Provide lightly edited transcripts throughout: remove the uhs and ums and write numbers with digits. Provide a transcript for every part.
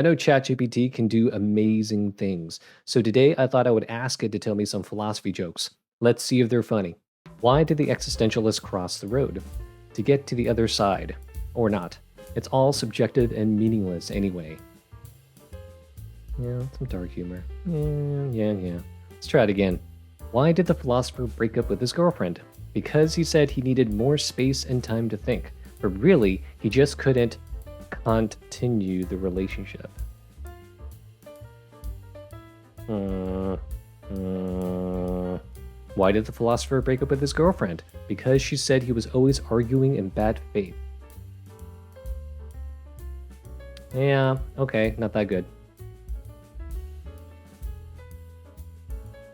I know ChatGPT can do amazing things, so today I thought I would ask it to tell me some philosophy jokes. Let's see if they're funny. Why did the existentialists cross the road? To get to the other side. Or not. It's all subjective and meaningless anyway. Yeah, some dark humor. Yeah. Let's try it again. Why did the philosopher break up with his girlfriend? Because he said he needed more space and time to think. But really, he just couldn't continue the relationship. Why did the philosopher break up with his girlfriend? Because she said he was always arguing in bad faith. Yeah, okay, not that good.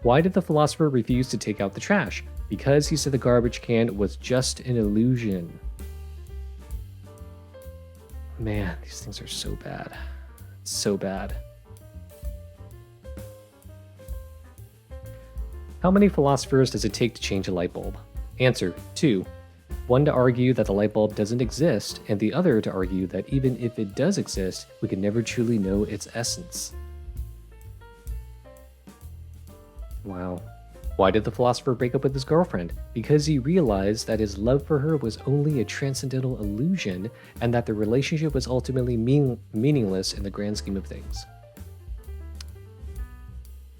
Why did the philosopher refuse to take out the trash? Because he said the garbage can was just an illusion. Man, these things are so bad. So bad. How many philosophers does it take to change a light bulb? Answer, 2. One to argue that the light bulb doesn't exist, and the other to argue that even if it does exist, we can never truly know its essence. Wow. Why did the philosopher break up with his girlfriend? Because he realized that his love for her was only a transcendental illusion, and that the relationship was ultimately meaningless in the grand scheme of things.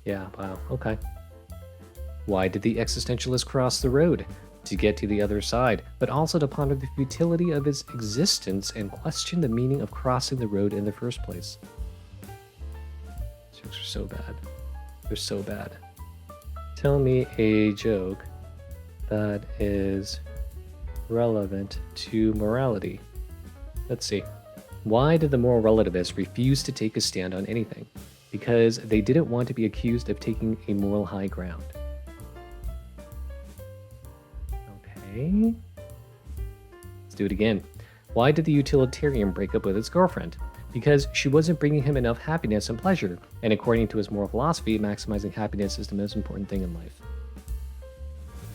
Yeah, wow, okay. Why did the existentialist cross the road? To get to the other side, but also to ponder the futility of his existence and question the meaning of crossing the road in the first place. These jokes are so bad. They're so bad. Tell me a joke that is relevant to morality. Let's see. Why did the moral relativists refuse to take a stand on anything? Because they didn't want to be accused of taking a moral high ground. Okay. Let's do it again. Why did the utilitarian break up with his girlfriend? Because she wasn't bringing him enough happiness and pleasure, and according to his moral philosophy, maximizing happiness is the most important thing in life.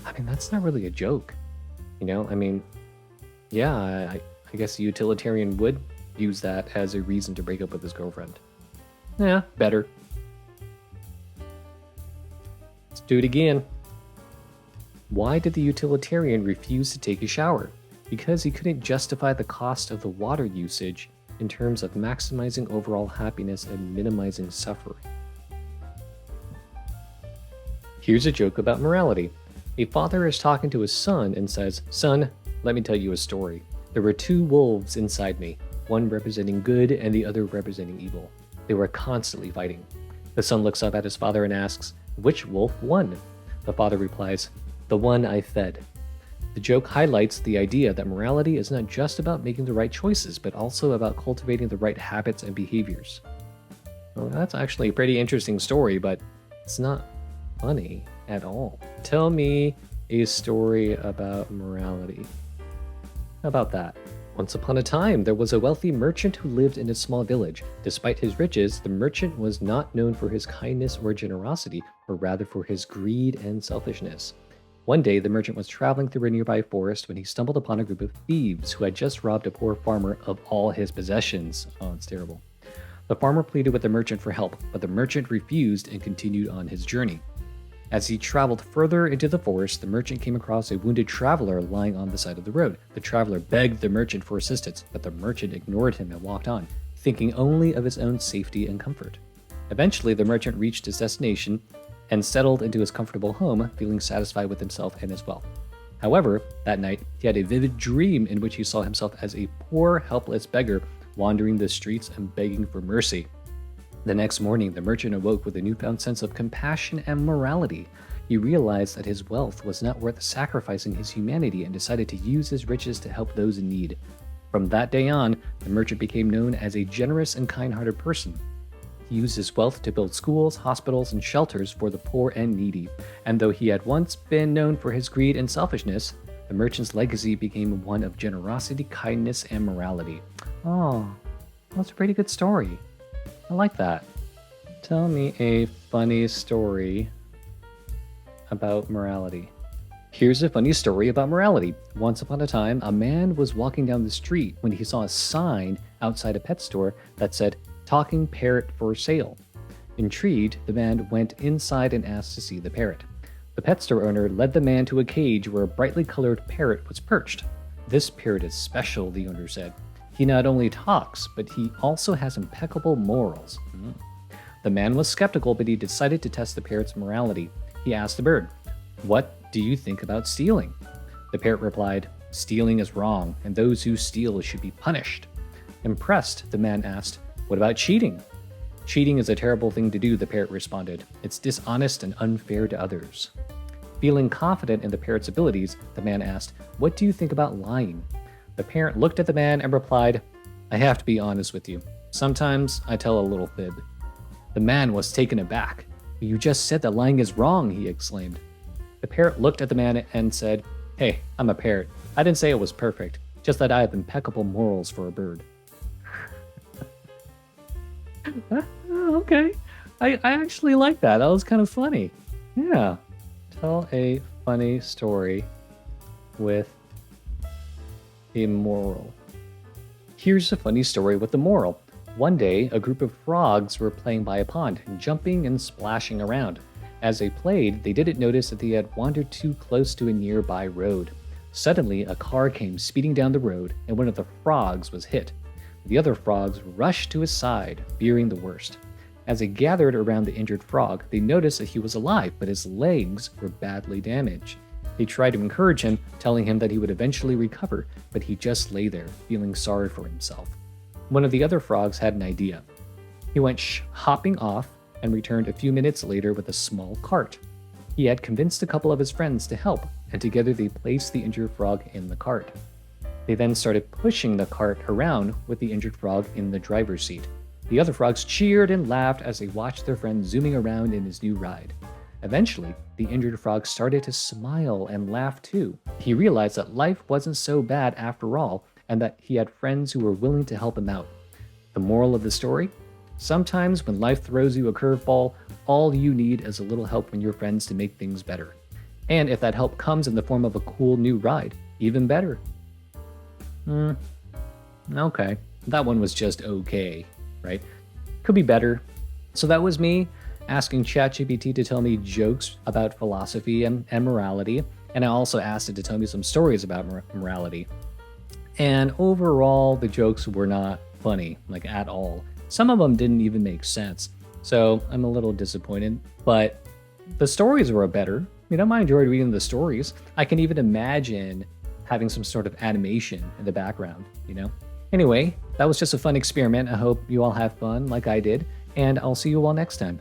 I mean, that's not really a joke. You know, I mean, yeah, I guess the utilitarian would use that as a reason to break up with his girlfriend. Yeah, better. Let's do it again. Why did the utilitarian refuse to take a shower? Because he couldn't justify the cost of the water usage in terms of maximizing overall happiness and minimizing suffering. Here's a joke about morality. A father is talking to his son and says, "Son, let me tell you a story. There were 2 wolves inside me, one representing good and the other representing evil. They were constantly fighting." The son looks up at his father and asks, "Which wolf won?" The father replies, "The one I fed." The joke highlights the idea that morality is not just about making the right choices, but also about cultivating the right habits and behaviors. Well, that's actually a pretty interesting story, but it's not funny at all. Tell me a story about morality. How about that? Once upon a time, there was a wealthy merchant who lived in a small village. Despite his riches, the merchant was not known for his kindness or generosity, but rather for his greed and selfishness. One day, the merchant was traveling through a nearby forest when he stumbled upon a group of thieves who had just robbed a poor farmer of all his possessions. Oh, it's terrible. The farmer pleaded with the merchant for help, but the merchant refused and continued on his journey. As he traveled further into the forest, the merchant came across a wounded traveler lying on the side of the road. The traveler begged the merchant for assistance, but the merchant ignored him and walked on, thinking only of his own safety and comfort. Eventually, the merchant reached his destination and settled into his comfortable home, feeling satisfied with himself and his wealth. However, that night, he had a vivid dream in which he saw himself as a poor, helpless beggar wandering the streets and begging for mercy. The next morning, the merchant awoke with a newfound sense of compassion and morality. He realized that his wealth was not worth sacrificing his humanity and decided to use his riches to help those in need. From that day on, the merchant became known as a generous and kind-hearted person. He used his wealth to build schools, hospitals, and shelters for the poor and needy. And though he had once been known for his greed and selfishness, the merchant's legacy became one of generosity, kindness, and morality. Oh, that's a pretty good story. I like that. Tell me a funny story about morality. Here's a funny story about morality. Once upon a time, a man was walking down the street when he saw a sign outside a pet store that said, talking parrot for sale. Intrigued, the man went inside and asked to see the parrot. The pet store owner led the man to a cage where a brightly colored parrot was perched. This parrot is special, the owner said. He not only talks, but he also has impeccable morals. The man was skeptical, but he decided to test the parrot's morality. He asked the bird, "What do you think about stealing?" The parrot replied, "Stealing is wrong, and those who steal should be punished." Impressed, the man asked, "What about cheating?" "Cheating is a terrible thing to do," the parrot responded. "It's dishonest and unfair to others." Feeling confident in the parrot's abilities, the man asked, "What do you think about lying?" The parrot looked at the man and replied, "I have to be honest with you. Sometimes I tell a little fib." The man was taken aback. "You just said that lying is wrong," he exclaimed. The parrot looked at the man and said, "Hey, I'm a parrot. I didn't say it was perfect, just that I have impeccable morals for a bird." Okay. I actually like that. That was kind of funny. Yeah. Tell a funny story with a moral. Here's a funny story with a moral. One day, a group of frogs were playing by a pond, jumping and splashing around. As they played, they didn't notice that they had wandered too close to a nearby road. Suddenly, a car came speeding down the road, and one of the frogs was hit. The other frogs rushed to his side, fearing the worst. As they gathered around the injured frog, they noticed that he was alive, but his legs were badly damaged. They tried to encourage him, telling him that he would eventually recover, but he just lay there, feeling sorry for himself. One of the other frogs had an idea. He went hopping off and returned a few minutes later with a small cart. He had convinced a couple of his friends to help, and together they placed the injured frog in the cart. They then started pushing the cart around with the injured frog in the driver's seat. The other frogs cheered and laughed as they watched their friend zooming around in his new ride. Eventually, the injured frog started to smile and laugh too. He realized that life wasn't so bad after all, and that he had friends who were willing to help him out. The moral of the story? Sometimes when life throws you a curveball, all you need is a little help from your friends to make things better. And if that help comes in the form of a cool new ride, even better. Okay. That one was just okay, right? Could be better. So that was me asking ChatGPT to tell me jokes about philosophy and morality. And I also asked it to tell me some stories about morality. And overall, the jokes were not funny, like at all. Some of them didn't even make sense. So I'm a little disappointed, but the stories were better. I enjoyed reading the stories. I can even imagine having some sort of animation in the background. Anyway, that was just a fun experiment. I hope you all have fun like I did, and I'll see you all next time.